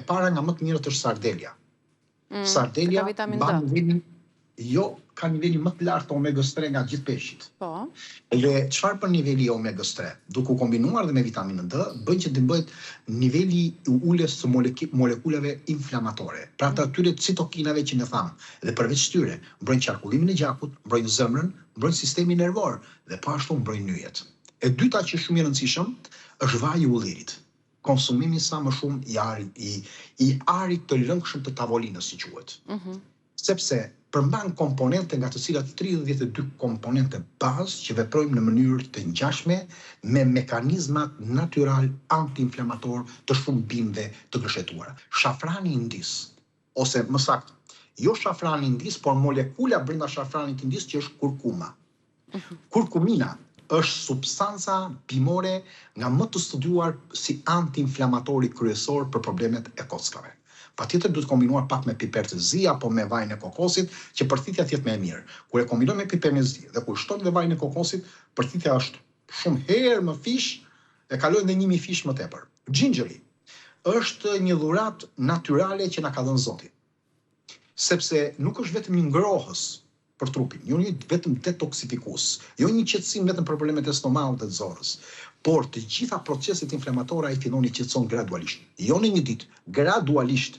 para nga më të mirët është sardelia. Sardelia ban nivelin, ka nivelin më të lartë të omegës 3 nga gjithë peshqit. Po. Dhe çfarë për niveli i omegës 3? Duke u kombinuar dhe me vitaminën D, bën që të bëhet niveli i ulës së molekulave inflamatore. Pra të atyre citokinave që ne thamë. Dhe përveç tyre, mbrojnë qarkullimin e gjakut, mbrojnë zemrën, mbrojnë sistemin nervor dhe po ashtu mbrojnë nyjet. E dyta që shumë i rëndësishëm është vaji i ullirit. Konsumimi sa më shumë i arit të lëngshëm të tavolinës, si quhet. Sepse përmban komponente nga të cilat 32 komponente bazë që veprojnë në mënyrë të ngjashme me mekanizmat natyral anti-inflamator të shumë bimëve të gëshetuara. Shafrani indis, ose më saktë, jo shafrani indis, por molekula brenda shafranit indis që është kurkuma. Kurkumina është substanca bimore nga më të studiuar si anti-inflamatori kryesor për problemet e kockave. Patjetër duhet kombinuar pak me piper të zi apo me vajin e kokosit, që përthithja të jetë më e mirë. Kur e kombinojmë me piper me zi dhe kur shton dhe vajin e kokosit, përthithja është shumë herë më fish, e kalojnë dhe 1000 fish më tepër. Gingeri është një dhuratë natyrale që na ka dhënë Zoti. Sepse nuk është vetëm një ngrohës për trupin, jo një vetëm detoksifikues, jo një qetësim vetëm për problemet e stomakut dhe të zorrës, por të gjitha proceset inflamatore ai fillon i qetëson gradualisht. Jo në një ditë, gradualisht.